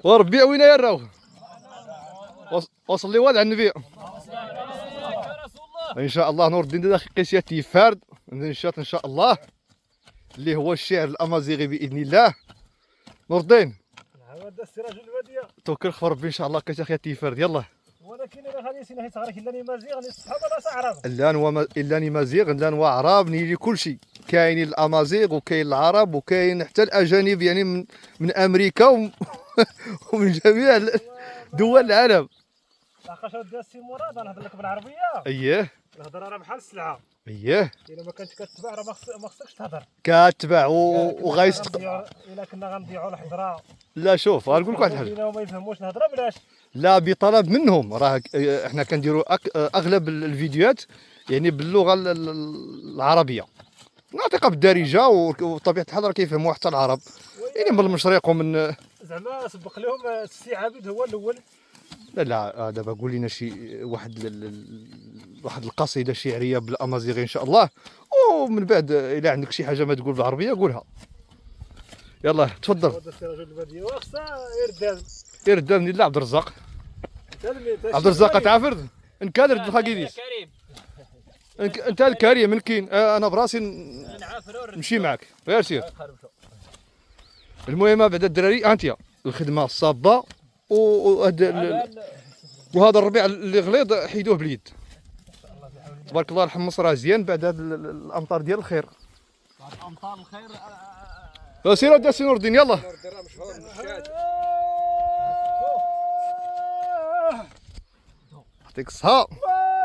وربي وين يراو وصل لي والد على النبي ان شاء الله. نور الدين داخل قيسياتي فرد نشاط ان شاء الله اللي هو الشعر الامازيغي باذن الله. نور الدين هذا السراج الوديه توكل خبر ربي ان شاء الله قيسياتي فرد يلا. ولكن انا غادي نسينا صغارك الا مازيغ نصحاب ولا عرب الا مازيغ الا وعرب نيجي كل شيء كاينين الامازيغ وكاين العرب وكاين حتى الاجانب يعني من امريكا ومن جميع دول العالم. لاقاش ودي السي مراد نهضر لك بالعربيه. اييه الهضره راه بحال السلعه. اييه الا ما كنتش كتبع راه ما خصكش تهضر. كاتبع وغايستق. الا كنا غنضيعوا الحضره. لا شوف غنقول لك واحد الحاجه. وما يفهموش الهضره بلاش. لا بطلب منهم راه احنا كنديروا اغلب الفيديوهات يعني باللغه العربيه ناطقه بالدارجه وطبيعه الحال راه كيفهموها حتى العرب يعني من المشرق ومن زعما سبق لهم السي عابد هو الاول. لا دابا قول لنا شي واحد القصيده شعريه بالامازيغي ان شاء الله ومن بعد الا عندك شي حاجه ما تقول بالعربيه قولها. يلا تفضل. هذا السراج البديه وخصها يردان. يردان لا عبد الرزاق. عبد الرزاق تعرف نكادر الخاكيديس انت الكريم من كاين انا براسي نمشي معك غير سير. المهم بعد الدراري انت الخدمه الصابه وهذا الربيع اللي غليظ حيدوه باليد تبارك الله. الحمص راه زيان بعد هاد الامطار ديال الخير. بعد امطار الخير سير ودي سي نور الدين يلا. يعطيك الصحة.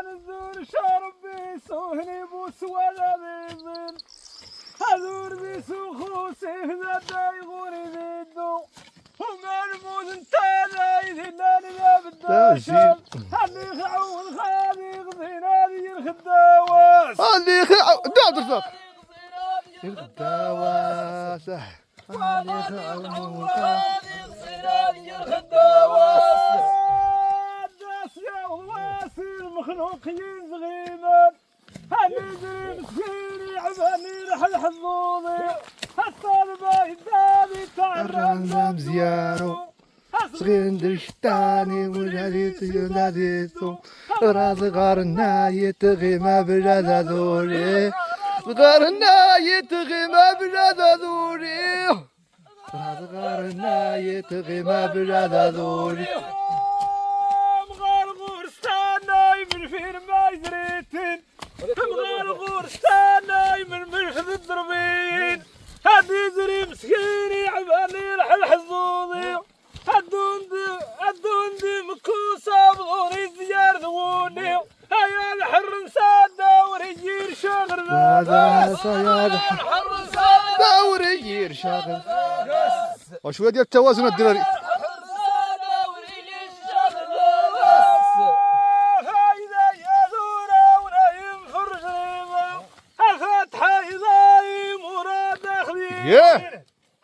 نزور شربي سوهني بوس ولا بيزن هذور بيسو خوسي هذا دايغوري بيدو هما الموز نتالا يذلاني لا بالداشل هني خعون خالي غزيناني الخداواس هني خعون دا عبد الرزاق الخداواس هني خعون خالي غزيناني الخداواس مخلوقين صغيرين هنجري مسكيني عباني رحل حظوظي هالطالبة يداني تعرم زيارو صغير ندرشتاني ولاديتو راضي غارنا يتغي ما بلاد ذوري غارنا يتغي ما بلاد ذوري راضي غارنا يتغي ما بلاد ذوري مغرغور ستاناي من مرفد الضربين هادي زري مسكيني عبالي رحل حظوظي هدوندي مكوسة بغوري زيار ذووني هيا الحر نسادة وريجير شاغر هذا يا الحر نسادة وريجير شاغر وشوية ديال التوازن الدراري.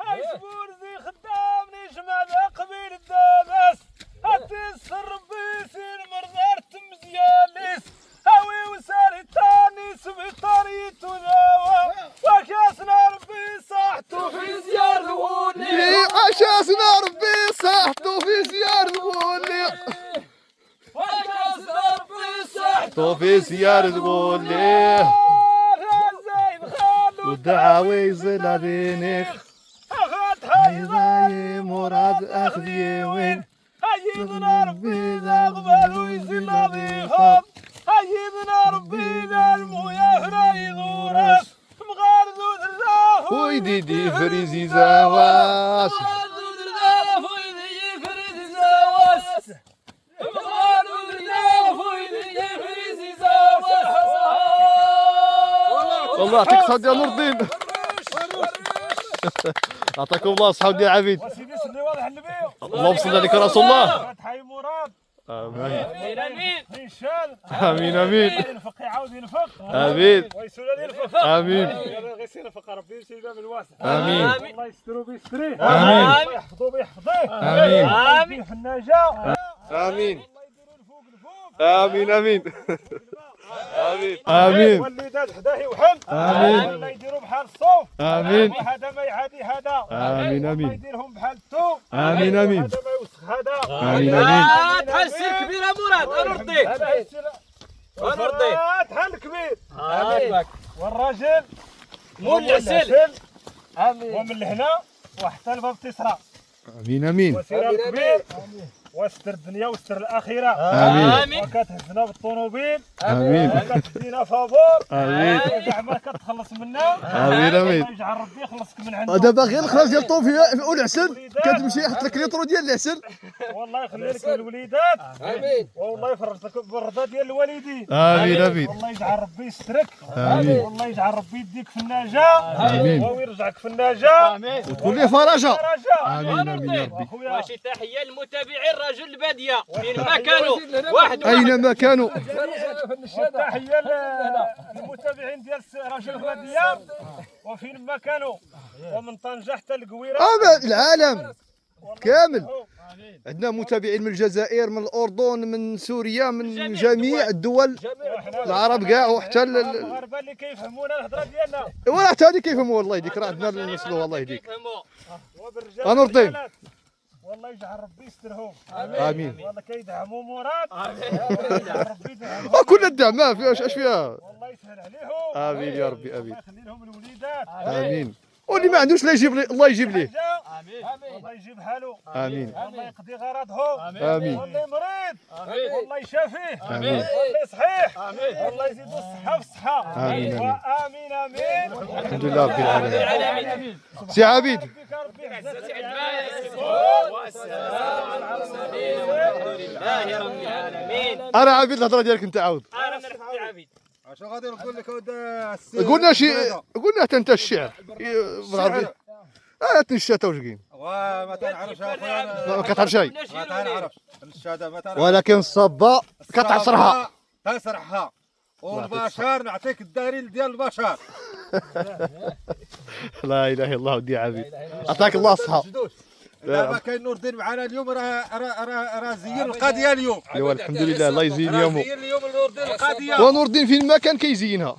هاي سبورزي خدامني جمال قبيل الدابس هاتي السربي سين مرزار تمزياليس هاوي وساري تاني سبيطاري تناوى وكاسنا ربي صحتو في زيار ذووني وكاسنا ربي صحتو في زيار ذووني وكاسنا ربي صحتو في زيار ذووني ودعاوي زلادينيك أخذ حيضاي مراد أخذي وين هيدنا ربي ذا غبال ويزلادي خاب هيدنا ربي ذا المويا هراي ذورس مغاردو ذراف ويديدي فريزي زواس مغاردو ذراف ويدي فريزي زواس مغاردو ذراف ويدي فريزي زواس والله يعطيك الصحة ديال نور الدين. عطاكم الله الصحة ديال عبيد. وسيدي سلي واضح النبي. اللهم صل عليك رسول الله. فتحي مراد. امين امين. نشال. امين امين. ينفق يعاود ينفق. امين. ويسول ينفق. امين. يلا غير ينفق ربي يمشي باب الواسع. امين. الله يسترو بيستريه. امين. الله يحفظو بيحفظيه. امين. امين. في النجاة. امين. الله يديرو الفوق الفوق. امين امين. امين امين. والليدات حداه يوحل. امين. الله يديرو بحال الصوف. امين. وهذا ما يعادي هذا. امين الله امين. يديرهم بحال الثوم. امين امين. وهذا ما هذا. آمين آمين. تحل السير كبير يا مراد، نرضيك. هذا هي السر. ونرضيك. تحل كبير. آمين. والراجل مول العسل. آمين. ومن هنا وحتى الباب تسرى. آمين آمين. وسير كبير. واستر الدنيا واستر الاخره. آمين. وكتهزنا بالطوموبيل. آمين. وكتدينا فابور. آمين. وكاع ما كتخلص منا. آمين آمين. الله يجعل ربي يخلصك من عنده. دابا غير الخلاص ديال الطوفيه والعسل كتمشي يحط لك ليطرو ديال العسل. والله يخلي لك الوليدات. آمين. والله يفرج لك بالرضا ديال الوالدين. آمين آمين. والله يجعل ربي يسترك. آمين. والله يجعل ربي يديك في النجاة. آمين. ويرجعك في النجاة. وتكون ليه فرجه. رجاء. آمين آمين يا ربي. اخويا وشي تحية للمتابعين رجل البادية فين ما كانوا واحد اينما كانوا. والتحية للمتابعين ديال رجل البادية وفين ما كانوا ومن طنجة حتى القويرة. العالم كامل. عندنا متابعين من الجزائر، من الاردن، من سوريا، من جميع الدول العرب كاع، وحتى المغاربة اللي كيفهمونا الهضرة ديالنا. ولا حتى هذه كيفهموا. والله يديك راه عندنا نسلوها. الله يهديك. وبالرجال غنرضي. والرجالات. والله يجعل ربي يسترهم. امين. والله كيدعموا مراد. يجعل ربي يدعمهم. كل الدعم ما فيهاش اش فيها. والله يسهل عليهم. امين يا ربي امين. الله يخلي لهم الوليدات. امين. واللي ما عندوش لا يجيب لي الله يجيب ليه. الله يجيب حاله. امين والله يقضي غرضهم. امين والله مريض. والله يشافيه. امين والله صحيح. والله يزيدوا الصحة في الصحة. آمين. وآمين آمين. الحمد لله رب العالمين. سي عبيد ربك ربي يحفظك. والسلام على المرسلين والحمد لله رب العالمين. انا عبيد الهضره ديالك انت عاود. انا نرحب عبيد. اش غادي نقول لك السيد قلنا شي قلنا حتى انت الشعر بالعربي. تنشاتا واش كاين وما تنعرفش اخويا ما كتعرف شي ما تنعرفش الشهاده ما تعرفش ولكن الصبا كتعصرها. تسرحها والبشر نعطيك الدليل ديال البشر. لا اله الا الله ودي عبيد عطاك الله الصحه. دابا كاين نور الدين معنا اليوم راه زين القضيه اليوم. ايوا الحمد لله الله يزين يومه. زين اليوم نور الدين القضيه. ونور الدين فين ما كان كيزينها.